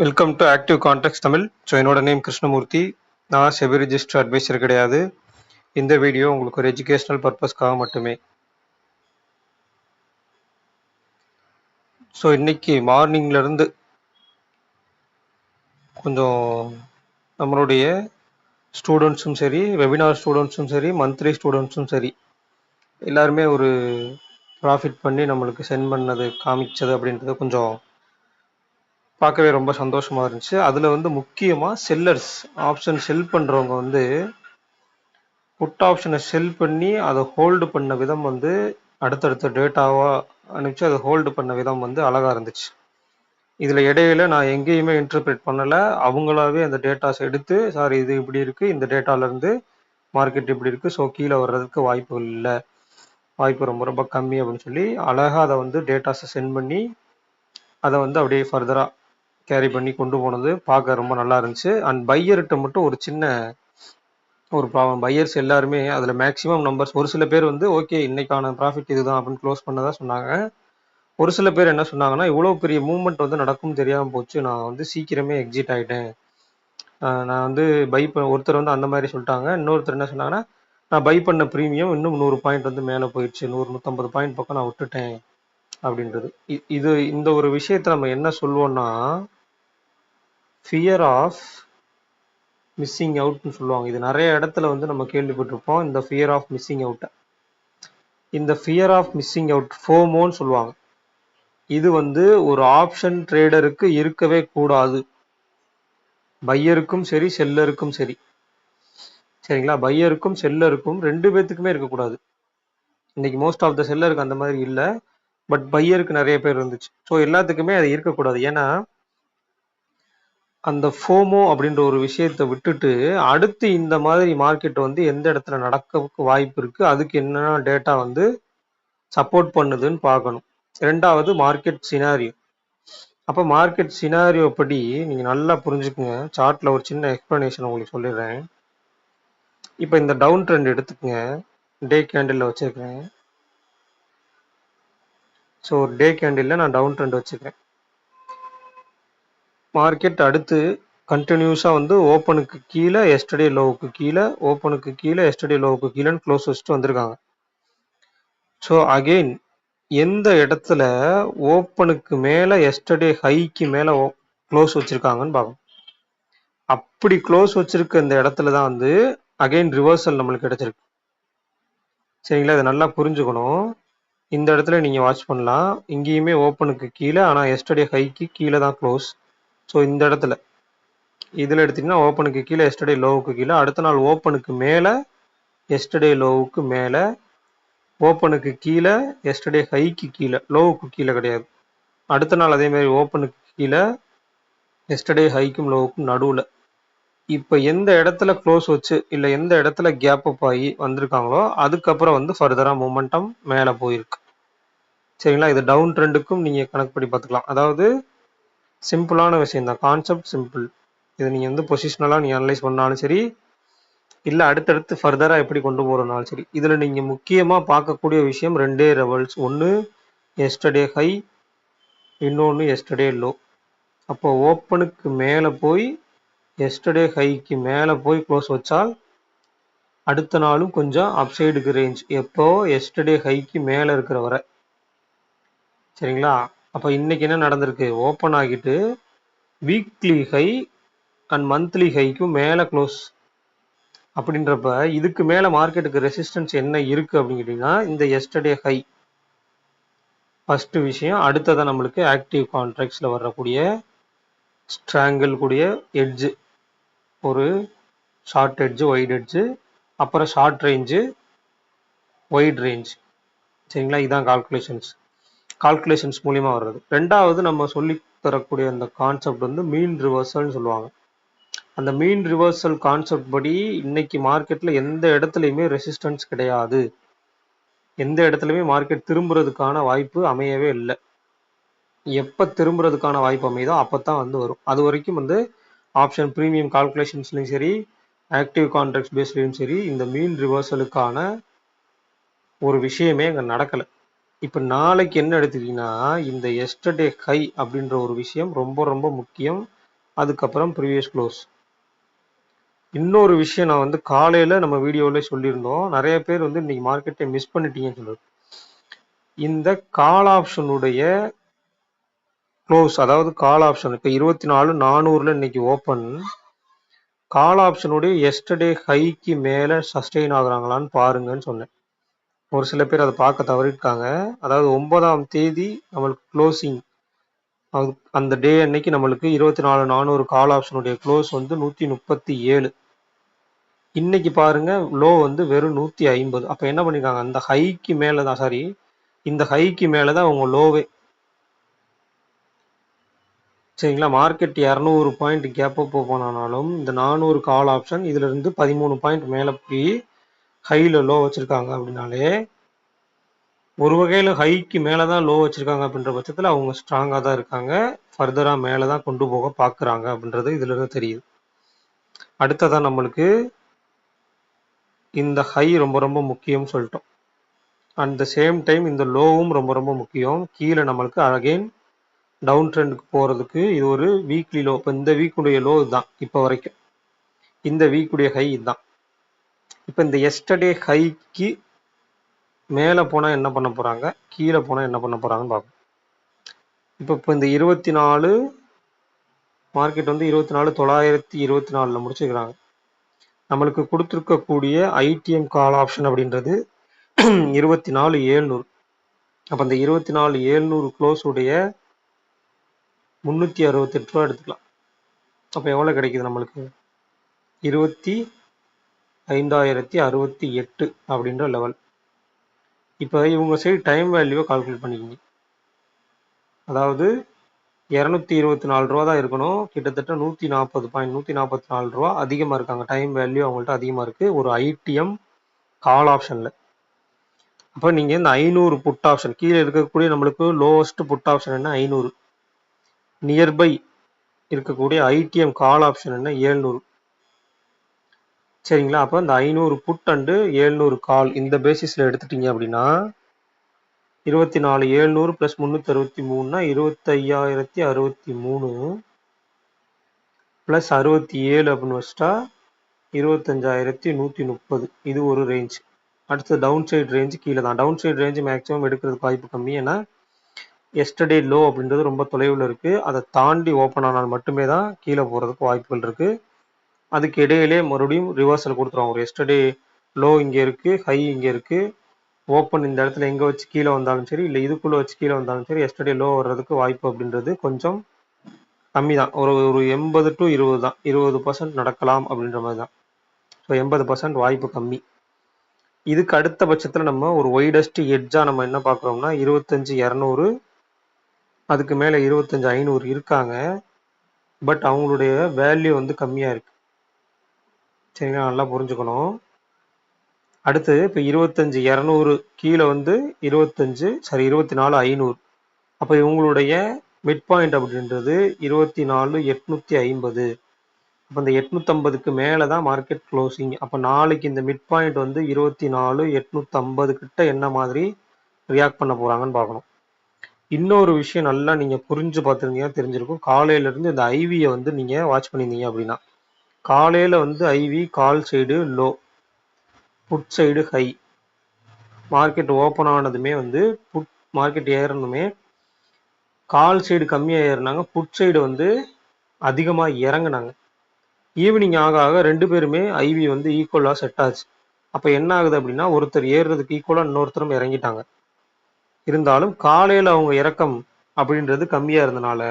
Welcome to active contact Tamil. So என்னோட name Krishnamurthy. நான் SEBI register advisor கிடையாது. இந்த வீடியோ உங்களுக்கு ஒரு எஜுகேஷனல் பர்பஸ்க்காக மட்டுமே. ஸோ இன்னைக்கு மார்னிங்லேருந்து கொஞ்சம் நம்மளுடைய ஸ்டூடெண்ட்ஸும் சரி, வெபினார் ஸ்டூடெண்ட்ஸும் சரி, மந்த்லி ஸ்டூடெண்ட்ஸும் சரி, எல்லாருமே ஒரு ப்ராஃபிட் பண்ணி நம்மளுக்கு சென்ட் பண்ணது காமிச்சது அப்படின்றது கொஞ்சம் பார்க்கவே ரொம்ப சந்தோஷமாக இருந்துச்சு. அதில் வந்து முக்கியமாக செல்லர்ஸ் ஆப்ஷன் செல் பண்ணுறவங்க வந்து புட் ஆப்ஷனை செல் பண்ணி அதை ஹோல்டு பண்ண விதம் வந்து அடுத்தடுத்த டேட்டாவாக அனுப்பிச்சு அதை ஹோல்டு பண்ண விதம் வந்து அழகாக இருந்துச்சு. இதில் இடையில நான் எங்கேயுமே இன்டர்பிரேட் பண்ணலை. அவங்களாவே அந்த டேட்டாஸ் எடுத்து சார் இது இப்படி இருக்குது, இந்த டேட்டாலேருந்து மார்க்கெட் இப்படி இருக்குது, ஸோ கீழே வர்றதுக்கு வாய்ப்பு இல்லை, வாய்ப்பு ரொம்ப ரொம்ப கம்மி அப்படின்னு சொல்லி அழகாக அதை வந்து டேட்டாஸை சென்ட் பண்ணி அதை வந்து அப்படியே ஃபர்தராக கேரி பண்ணி கொண்டு போனது பார்க்க ரொம்ப நல்லா இருந்துச்சு. அண்ட் பையர்கிட்ட மட்டும் ஒரு சின்ன ஒரு ப்ராப்ளம். பையர்ஸ் எல்லாருமே அதில் மேக்ஸிமம் நம்பர்ஸ் ஒரு சில பேர் வந்து ஓகே இன்னைக்கான ப்ராஃபிட் இதுதான் அப்படின்னு க்ளோஸ் பண்ணதான் சொன்னாங்க. ஒரு சில பேர் என்ன சொன்னாங்கன்னா, இவ்வளோ பெரிய மூவ்மெண்ட் வந்து நடக்கும் தெரியாமல் போச்சு, நான் வந்து சீக்கிரமே எக்ஸிட் ஆகிட்டேன், நான் வந்து ஒருத்தர் வந்து அந்த மாதிரி சொல்லிட்டாங்க. இன்னொருத்தர் என்ன சொன்னாங்கன்னா, நான் பை பண்ண ப்ரீமியம் இன்னும் 100 பாயிண்ட் வந்து மேலே போயிடுச்சு, 100-150 பாயிண்ட் பக்கம் நான் விட்டுட்டேன் அப்படின்றது. இது இந்த ஒரு விஷயத்த நம்ம என்ன சொல்லுவோம்னா, ஃபியர் ஆஃப் மிஸ்ஸிங் அவுட்னு சொல்லுவாங்க. இது நிறைய இடத்துல வந்து நம்ம கேள்விப்பட்டிருப்போம், இந்த ஃபியர் ஆஃப் மிஸ்ஸிங் அவுட்டை. இந்த ஃபியர் ஆஃப் மிஸ்ஸிங் அவுட் ஃபோமோன்னு சொல்லுவாங்க. இது வந்து ஒரு ஆப்ஷன் ட்ரேடருக்கு இருக்கவே கூடாது. பையருக்கும் சரி, செல்லருக்கும் சரி. சரிங்களா? பையருக்கும் செல்லருக்கும் ரெண்டு பேர்த்துக்குமே இருக்கக்கூடாது. இன்னைக்கு மோஸ்ட் ஆஃப் த செல்லருக்கு அந்த மாதிரி இல்லை, பட் பையருக்கு நிறைய பேர் இருந்துச்சு. ஸோ எல்லாத்துக்குமே அது இருக்கக்கூடாது. ஏன்னா அந்த ஃபோமோ அப்படின்ற ஒரு விஷயத்தை விட்டுட்டு அடுத்து இந்த மாதிரி மார்க்கெட் வந்து எந்த இடத்துல நடக்க வாய்ப்பு இருக்கு, அதுக்கு என்னென்ன டேட்டா வந்து சப்போர்ட் பண்ணுதுன்னு பார்க்கணும். ரெண்டாவது மார்க்கெட் சினாரியோ. அப்போ மார்க்கெட் சினாரியோ படி நீங்கள் நல்லா புரிஞ்சுக்குங்க. சார்ட்டில் ஒரு சின்ன எக்ஸ்ப்ளனேஷன் உங்களுக்கு சொல்லிடுறேன். இப்போ இந்த டவுன் ட்ரெண்ட் எடுத்துக்கங்க, டே கேண்டில் வச்சுருக்கேன். ஸோ டே கேண்டில் நான் டவுன் ட்ரெண்ட் வச்சுக்கிறேன். மார்க்கெட் அடுத்து கண்டினியூஸாக வந்து ஓப்பனுக்கு கீழே எஸ்டர்டே லோவுக்கு கீழே, ஓப்பனுக்கு கீழே எஸ்டர்டே லோவுக்கு கீழேன்னு க்ளோஸ் வச்சுட்டு வந்திருக்காங்க. ஸோ அகெயின் எந்த இடத்துல ஓப்பனுக்கு மேலே எஸ்டர்டே ஹைக்கு மேலே க்ளோஸ் வச்சுருக்காங்கன்னு பார்க்கணும். அப்படி க்ளோஸ் வச்சிருக்க இந்த இடத்துல தான் வந்து அகெயின் ரிவர்சல் நம்மளுக்கு கிடைச்சிருக்கு. சரிங்களா? இதை நல்லா புரிஞ்சுக்கணும். இந்த இடத்துல நீங்கள் வாட்ச் பண்ணலாம். இங்கேயுமே ஓப்பனுக்கு கீழே, ஆனால் எஸ்டர்டே ஹைக்கு கீழே தான் க்ளோஸ். ஸோ இந்த இடத்துல இதில் எடுத்திங்கன்னா ஓப்பனுக்கு கீழே எஸ்டர்டே லோவுக்கு கீழே, அடுத்த நாள் ஓப்பனுக்கு மேலே எஸ்டர்டே லோவுக்கு மேலே, ஓப்பனுக்கு கீழே எஸ்டர்டே ஹைக்கு கீழே, லோவுக்கு கீழே கிடையாது. அடுத்த நாள் அதே மாதிரி ஓப்பனுக்கு கீழே எஸ்டர்டே ஹைக்கும் லோவுக்கும் நடுவில். இப்போ எந்த இடத்துல க்ளோஸ் வச்சு இல்லை எந்த இடத்துல கேப் அப் ஆகி வந்திருக்காங்களோ அதுக்கப்புறம் வந்து ஃபர்தராக மூமெண்டம் மேலே போயிருக்கு. சரிங்களா? இது டவுன் ட்ரெண்டுக்கும் நீங்கள் கணக்கு பண்ணி பார்த்துக்கலாம். அதாவது சிம்பிளான விஷயம் தான், கான்செப்ட் சிம்பிள். இதை நீங்கள் வந்து பொசிஷனலாக நீங்கள் அனலைஸ் பண்ணாலும் சரி, இல்லை அடுத்தடுத்து ஃபர்தராக எப்படி கொண்டு போகிறனாலும் சரி, இதில் நீங்கள் முக்கியமாக பார்க்கக்கூடிய விஷயம் ரெண்டே லெவல்ஸ். ஒன்று எஸ்டர்டே ஹை, இன்னொன்று எஸ்டர்டே லோ. அப்போ ஓப்பனுக்கு மேலே போய் எஸ்டர்டே ஹைக்கு மேலே போய் க்ளோஸ் வச்சால் அடுத்த நாளும் கொஞ்சம் அப்சைடுக்கு ரேஞ்ச். எப்போ எஸ்டர்டே ஹைக்கு மேலே இருக்கிற வரை. சரிங்களா? அப்போ இன்னைக்கு என்ன நடந்திருக்கு, ஓப்பன் ஆகிட்டு வீக்லி ஹை அண்ட் மந்த்லி ஹைக்கும் மேலே க்ளோஸ். அப்படின்றப்ப இதுக்கு மேலே மார்க்கெட்டுக்கு ரெசிஸ்டன்ஸ் என்ன இருக்குது அப்படின்னு கேட்டிங்கன்னா, இந்த எஸ்டர்டே ஹை ஃபஸ்ட்டு விஷயம். அடுத்ததான் நம்மளுக்கு ஆக்டிவ் கான்ட்ராக்ட்ஸில் வரக்கூடிய ஸ்ட்ராங்கிள் கூடிய எட்ஜு, ஒரு ஷார்ட் எட்ஜு, ஒயிட் எட்ஜு, அப்புறம் ஷார்ட் ரேஞ்சு, ஒயிட் ரேஞ்ச். சரிங்களா? இதுதான் கால்குலேஷன்ஸ் மூலியமாக வர்றது. ரெண்டாவது நம்ம சொல்லி தரக்கூடிய அந்த கான்செப்ட் வந்து மீன் ரிவர்சல்னு சொல்லுவாங்க. அந்த மீன் ரிவர்சல் கான்செப்ட் படி இன்னைக்கு மார்க்கெட்டில் எந்த இடத்துலையுமே ரெசிஸ்டன்ஸ் கிடையாது. எந்த இடத்துலையுமே மார்க்கெட் திரும்புறதுக்கான வாய்ப்பு அமையவே இல்லை. எப்போ திரும்புறதுக்கான வாய்ப்பு அமையுதோ அப்போ தான் வந்து வரும். அது வரைக்கும் வந்து ஆப்ஷன் ப்ரீமியம் கால்குலேஷன்ஸ்லையும் சரி, ஆக்டிவ் கான்ட்ராக்ட்ஸ் பேஸ்லையும் சரி, இந்த மீன் ரிவர்சலுக்கான ஒரு விஷயமே அங்கே நடக்கலை. இப்போ நாளைக்கு என்ன எடுத்துக்கிட்டிங்கன்னா, இந்த எஸ்டர்டே ஹை அப்படின்ற ஒரு விஷயம் ரொம்ப ரொம்ப முக்கியம். அதுக்கப்புறம் ப்ரீவியஸ் க்ளோஸ். இன்னொரு விஷயம் நான் வந்து காலையில நம்ம வீடியோவில் சொல்லியிருந்தோம், நிறைய பேர் வந்து இன்னைக்கு மார்க்கெட்டை மிஸ் பண்ணிட்டீங்கன்னு சொல்லுது. இந்த கால் ஆப்ஷனுடைய க்ளோஸ், அதாவது கால் ஆப்ஷன் இப்போ 24,400 இன்னைக்கு ஓப்பன். கால் ஆப்ஷனுடைய எஸ்டர்டே ஹைக்கு மேலே சஸ்டெயின் ஆகுறாங்களான்னு பாருங்கன்னு சொன்னேன். ஒரு சில பேர் அதை பார்க்க தவறிட்டாங்க. அதாவது 9ஆம் தேதி நம்மளுக்கு க்ளோசிங், அந்த டே அன்னைக்கு நம்மளுக்கு 24,400 கால் ஆப்ஷனுடைய க்ளோஸ் வந்து 137. இன்னைக்கு பாருங்க லோ வந்து வெறும் 150. அப்போ என்ன பண்ணிருக்காங்க, அந்த ஹைக்கு மேலே தான், சாரி இந்த ஹைக்கு மேலே தான் அவங்க லோவே. சரிங்களா, மார்க்கெட் 200 பாயிண்ட் கேப் அப் போனாலும் இந்த 400 கால் ஆப்ஷன் இதுல இருந்து 13 பாயிண்ட் மேலே போய் ஹைல லோ வச்சிருக்காங்க அப்படின்னாலே, ஒரு வகையில் ஹைக்கு மேலே தான் லோ வச்சிருக்காங்க அப்படின்ற பட்சத்தில் அவங்க ஸ்ட்ராங்காக தான் இருக்காங்க, ஃபர்தராக மேலே தான் கொண்டு போக பார்க்குறாங்க அப்படின்றது இதுல இருந்து தெரியுது. அடுத்ததான் நம்மளுக்கு இந்த ஹை ரொம்ப ரொம்ப முக்கியம்னு சொல்லிட்டோம். அட் த சேம் டைம் இந்த லோவும் ரொம்ப ரொம்ப முக்கியம். கீழே நம்மளுக்கு அகைன் டவுன் ட்ரெண்டுக்கு போகிறதுக்கு இது ஒரு வீக்லி லோ. இப்போ இந்த வீக்குடைய லோ இதுதான் இப்போ வரைக்கும், இந்த வீக்குடைய ஹை இதுதான். இப்போ இந்த எஸ்டர்டே ஹைக்கு மேலே போனால் என்ன பண்ண போகிறாங்க, கீழே போனால் என்ன பண்ண போகிறாங்கன்னு பார்ப்போம். இப்போ இந்த 24 மார்க்கெட் வந்து 24,924 முடிச்சுக்கிறாங்க. நம்மளுக்கு கொடுத்துருக்கக்கூடிய ஐடிஎம் கால் ஆப்ஷன் அப்படின்றது 24,700. அப்போ அந்த 24,700 க்ளோஸ் உடைய 368 ரூபா எடுத்துக்கலாம். அப்போ எவ்வளோ கிடைக்குது நம்மளுக்கு, 25,068 அப்படின்ற லெவல். இப்போ இவங்க சைடு டைம் வேல்யூவை கால்குலேட் பண்ணிக்கிங்க. அதாவது 224 ரூபா தான் இருக்கணும், கிட்டத்தட்ட 140 பாயிண்ட் 144 ரூபா அதிகமாக இருக்காங்க. டைம் வேல்யூ அவங்கள்ட்ட அதிகமாக இருக்குது ஒரு ஐடிஎம் கால் ஆப்ஷனில். அப்போ நீங்கள் இந்த 500 புட் ஆப்ஷன், கீழே இருக்கக்கூடிய நம்மளுக்கு லோவஸ்ட் புட் ஆப்ஷன் என்ன 500, நியர்பை இருக்கக்கூடிய ஐடிஎம் கால் ஆப்ஷன் என்ன 700. சரிங்களா, அப்போ இந்த 500 புட் அண்டு 700 கால் இந்த பேசிஸில் எடுத்துட்டீங்க அப்படின்னா 24,700 + 363னா 25,063 + 67 அப்படின்னு வச்சுட்டா 25,130. இது ஒரு ரேஞ்ச். அடுத்து டவுன் சைடு ரேஞ்சு கீழே தான். டவுன் சைடு ரேஞ்சு மேக்ஸிமம் எடுக்கிறதுக்கு வாய்ப்பு கம்மி, ஏன்னா எஸ்டர்டே லோ அப்படின்றது ரொம்ப தொலைவில் இருக்குது. அதை தாண்டி ஓப்பன் ஆனால் மட்டுமே தான் கீழே போகிறதுக்கு வாய்ப்புகள் இருக்குது. அதுக்கு இடையிலே மறுபடியும் ரிவர்சல் கொடுத்துருவாங்க. ஒரு எஸ்டர்டே லோ இங்கே இருக்குது, ஹை இங்கே இருக்குது, ஓப்பன் இந்த இடத்துல எங்கே வச்சு கீழே வந்தாலும் சரி, இல்லை இதுக்குள்ளே வச்சு கீழே வந்தாலும் சரி, எஸ்டர்டே லோ வர்றதுக்கு வாய்ப்பு அப்படின்றது கொஞ்சம் கம்மி தான். ஒரு 80 to 20 தான், 20% நடக்கலாம் அப்படின்ற மாதிரி தான். ஸோ 80% வாய்ப்பு கம்மி. இதுக்கு அடுத்த பட்சத்தில் நம்ம ஒரு ஒய்டஸ்ட் எட்ஜாக நம்ம என்ன பார்க்குறோம்னா 25,200, அதுக்கு மேலே 25,500 இருக்காங்க. பட் அவங்களுடைய வேல்யூ வந்து கம்மியாக இருக்குது. சரிங்களா, நல்லா புரிஞ்சுக்கணும். அடுத்து இப்போ 25,200 கீழே வந்து 24,500. அப்போ இவங்களுடைய மிட் பாயிண்ட் அப்படின்றது 24,850. அப்போ இந்த 850க்கு மேலே தான் மார்க்கெட் க்ளோசிங். அப்போ நாளைக்கு இந்த மிட் பாயிண்ட் வந்து 24,850 கிட்ட என்ன மாதிரி ரியாக்ட் பண்ண போகிறாங்கன்னு பார்க்கணும். இன்னொரு விஷயம் நல்லா நீங்கள் புரிஞ்சு பார்த்துருந்தீங்கன்னா தெரிஞ்சிருக்கும். காலையிலேருந்து இந்த ஐவியை வந்து நீங்கள் வாட்ச் பண்ணியிருந்தீங்க அப்படின்னா, காலையில் வந்து IV call side low, put side high. Market open ஆனதுமே வந்து புட் மார்க்கெட் ஏறணுமே கால் சைடு கம்மியாக ஏறினாங்க, புட் சைடு வந்து அதிகமாக இறங்குனாங்க. ஈவினிங் ஆக ஆக ரெண்டு பேருமே ஐவி வந்து ஈக்குவலாக செட் ஆச்சு. அப்போ என்ன ஆகுது அப்படின்னா, ஒருத்தர் ஏறுறதுக்கு ஈக்குவலாக இன்னொருத்தரும் இறங்கிட்டாங்க. இருந்தாலும் காலையில் அவங்க இறக்கம் அப்படின்றது கம்மியாக இருந்தனால,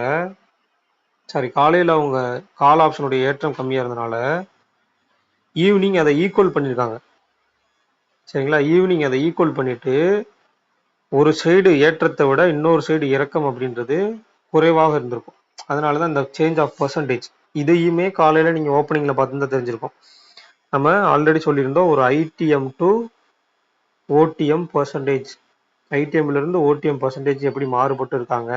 காலையில் அவங்க கால் ஆப்ஷனுடைய ஏற்றம் கம்மியாக இருந்தனால ஈவினிங் அதை ஈக்குவல் பண்ணியிருக்காங்க. சரிங்களா, ஈவினிங் அதை ஈக்குவல் பண்ணிட்டு ஒரு சைடு ஏற்றத்தை விட இன்னொரு சைடு இறக்கம் அப்படின்றது குறைவாக இருந்திருக்கும். அதனால தான் இந்த சேஞ்ச் ஆஃப் பர்சன்டேஜ். இதையுமே காலையில் நீங்கள் ஓப்பனிங்கில் பார்த்துருந்தா தெரிஞ்சிருக்கும். நம்ம ஆல்ரெடி சொல்லியிருந்தோம் ஒரு ஐடிஎம் டு ஓடிஎம் பர்சன்டேஜ், ஐடிஎம்லேருந்து ஓடிஎம் பர்சன்டேஜ் எப்படி மாறுபட்டு இருக்காங்க,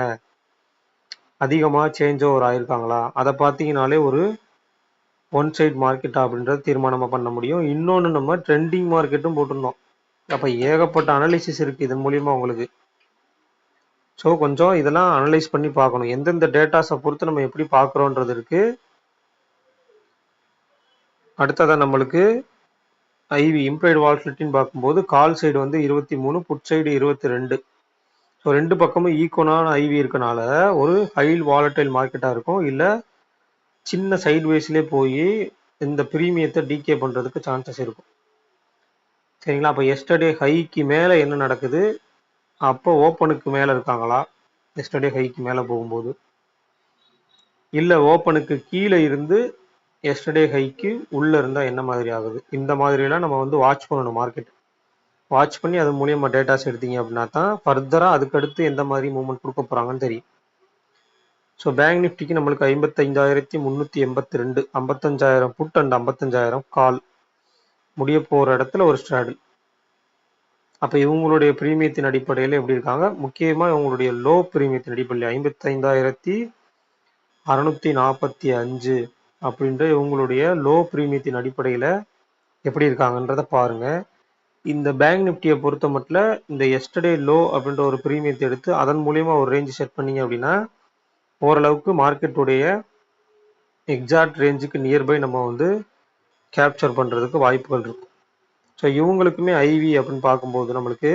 அதிகமாக சேஞ்ச் ஓவர் ஆயிருக்காங்களா, அதை பார்த்தீங்கனாலே ஒரு ஒன் சைட் மார்க்கெட்டா அப்படின்றத தீர்மானமாக பண்ண முடியும். இன்னொன்று நம்ம ட்ரெண்டிங் மார்க்கெட்டும் போட்டிருந்தோம். அப்போ ஏகப்பட்ட அனாலிசிஸ் இருக்குது இதன் மூலியமாக உங்களுக்கு. ஸோ கொஞ்சம் இதெல்லாம் அனலைஸ் பண்ணி பார்க்கணும். எந்தெந்த டேட்டாஸை பொறுத்து நம்ம எப்படி பார்க்குறோன்றது இருக்கு. அடுத்ததான் நம்மளுக்கு ஐவி இம்ப்ளைடு வாலட்டிலிட்டின்னு பார்க்கும்போது கால் சைடு வந்து 23, புட் சைடு 22. ஸோ ரெண்டு பக்கமும் ஈக்குவலான ஐவி இருக்கனால ஒரு ஹை வாலட்டைல் மார்க்கெட்டாக இருக்கும். இல்லை சின்ன சைட்வேஸ்லேயே போய் இந்த ப்ரீமியத்தை டீகே பண்ணுறதுக்கு சான்சஸ் இருக்கும். சரிங்களா? அப்போ எஸ்டர்டே ஹைக்கு மேலே என்ன நடக்குது, அப்போ ஓப்பனுக்கு மேலே இருக்காங்களா எஸ்டர்டே ஹைக்கு மேலே போகும்போது, இல்லை ஓப்பனுக்கு கீழே இருந்து எஸ்டர்டே ஹைக்கு உள்ளே இருந்தால் என்ன மாதிரி ஆகுது, இந்த மாதிரிலாம் நம்ம வந்து வாட்ச் பண்ணணும். மார்க்கெட் வாட்ச் பண்ணி அது மூலியமாக டேட்டாஸ் எடுத்தீங்க அப்படின்னா தான் ஃபர்தராக அதுக்கடுத்து எந்த மாதிரி மூவ்மெண்ட் கொடுக்க போகிறாங்கன்னு தெரியும். ஸோ பேங்க் நிஃப்டிக்கு நம்மளுக்கு 55,382, 55,000 புட் அண்ட் 55,000 கால் முடிய போகிற இடத்துல ஒரு ஸ்ட்ராடில். அப்போ இவங்களுடைய ப்ரீமியத்தின் அடிப்படையில் எப்படி இருக்காங்க, முக்கியமாக இவங்களுடைய லோ ப்ரீமியத்தின் அடிப்படையில் 55,645 அப்படின்ற இவங்களுடைய லோ ப்ரீமியத்தின் அடிப்படையில் எப்படி இருக்காங்கன்றத பாருங்க. இந்த பேங்க் நிஃப்டியை பொறுத்த மட்டும் இந்த எஸ்டர்டே லோ அப்படின்ற ஒரு ப்ரீமியத்தை எடுத்து அதன் மூலியமா ஒரு ரேஞ்சு செட் பண்ணீங்க அப்படின்னா ஓரளவுக்கு மார்க்கெட்டுடைய எக்ஸாக்ட் ரேஞ்சுக்கு நியர்பை நம்ம வந்து கேப்சர் பண்ணுறதுக்கு வாய்ப்புகள் இருக்கும். ஸோ இவங்களுக்குமே ஐவி அப்படின்னு பார்க்கும்போது நம்மளுக்கு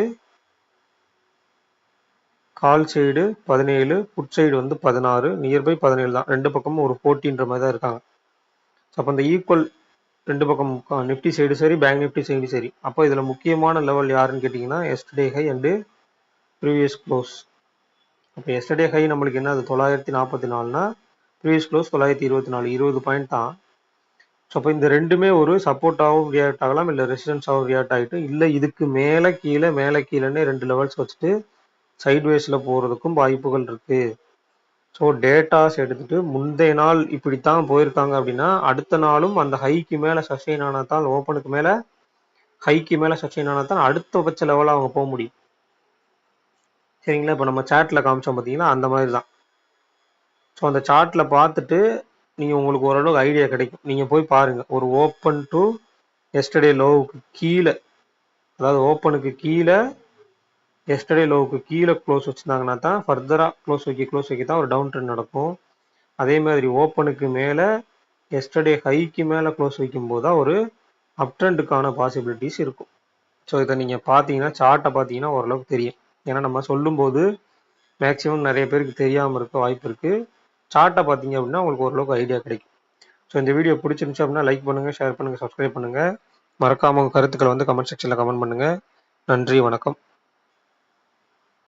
கால் சைடு 17, புட் சைடு வந்து 16, நியர்பை 17 தான். ரெண்டு பக்கமும் ஒரு 14ன்ற மாதிரி தான் இருக்காங்க. ஸோ அப்போ இந்த ஈக்குவல் ரெண்டு பக்கம் நிஃப்டி சைடு சரி, பேங்க் நிஃப்டி சைடு சரி. அப்போ இதில் முக்கியமான லெவல் யாருன்னு கேட்டிங்கன்னா yesterday high and previous close. அப்போ எஸ்டர்டே ஹை நம்மளுக்கு என்ன, அது 944னா ப்ரீவியஸ் க்ளோஸ் 924, 20 பாயிண்ட் தான். ஸோ அப்போ இந்த ரெண்டுமே ஒரு சப்போர்ட்டாகவும் ரியாக்ட் ஆகலாம், இல்லை ரெசிஸ்டன்ஸாகவும் ரியாக்ட் ஆகிட்டு, இல்லை இதுக்கு மேலே கீழேன்னு ரெண்டு லெவல்ஸ் வச்சுட்டு சைட்வேஸில் போகிறதுக்கும் வாய்ப்புகள் இருக்குது. ஸோ டேட்டாஸ் எடுத்துகிட்டு முந்தைய நாள் இப்படித்தான் போயிருக்காங்க அப்படின்னா அடுத்த நாளும் அந்த ஹைக்கு மேலே சஸ்டெயின் ஆனாதான், ஓப்பனுக்கு மேலே ஹைக்கு மேலே சஸ்டெயின் ஆனாதான் அடுத்தபட்ச லெவலாக அவங்க போக முடியும். சரிங்களா? இப்போ நம்ம சார்ட்டில் காமிச்சோம் பார்த்தீங்கன்னா அந்த மாதிரி தான். ஸோ அந்த சார்ட்டில் பார்த்துட்டு நீங்கள் உங்களுக்கு ஓரளவுக்கு ஐடியா கிடைக்கும். நீங்கள் போய் பாருங்கள், ஒரு ஓப்பன் டு எஸ்டர்டே லோவுக்கு கீழே, அதாவது ஓப்பனுக்கு கீழே எஸ்டர்டே லோவுக்கு கீழே க்ளோஸ் வச்சுருந்தாங்கன்னா தான் ஃபர்தராக க்ளோஸ் வைக்க தான் ஒரு டவுன் ட்ரெண்ட் நடக்கும். அதே மாதிரி ஓப்பனுக்கு மேலே எஸ்டர்டே ஹைக்கு மேலே க்ளோஸ் வைக்கும்போது தான் ஒரு அப் ட்ரெண்டுக்கான பாசிபிலிட்டிஸ் இருக்கும். ஸோ இதை நீங்கள் பார்த்தீங்கன்னா சார்ட்டை பார்த்தீங்கன்னா ஓரளவுக்கு தெரியும். ஏன்னா நம்ம சொல்லும்போது மேக்ஸிமம் நிறைய பேருக்கு தெரியாமல் இருக்க வாய்ப்பு இருக்குது. சார்ட்டை பார்த்தீங்க அப்படின்னா உங்களுக்கு ஓரளவுக்கு ஐடியா கிடைக்கும். ஸோ இந்த வீடியோ பிடிச்சிருந்துச்சு அப்படின்னா லைக் பண்ணுங்கள், ஷேர் பண்ணுங்கள், சப்ஸ்கிரைப் பண்ணுங்கள். மறக்காமல் உங்கள் கருத்துக்களை வந்து கமெண்ட் செக்ஷனில் கமெண்ட் பண்ணுங்கள். நன்றி, வணக்கம்.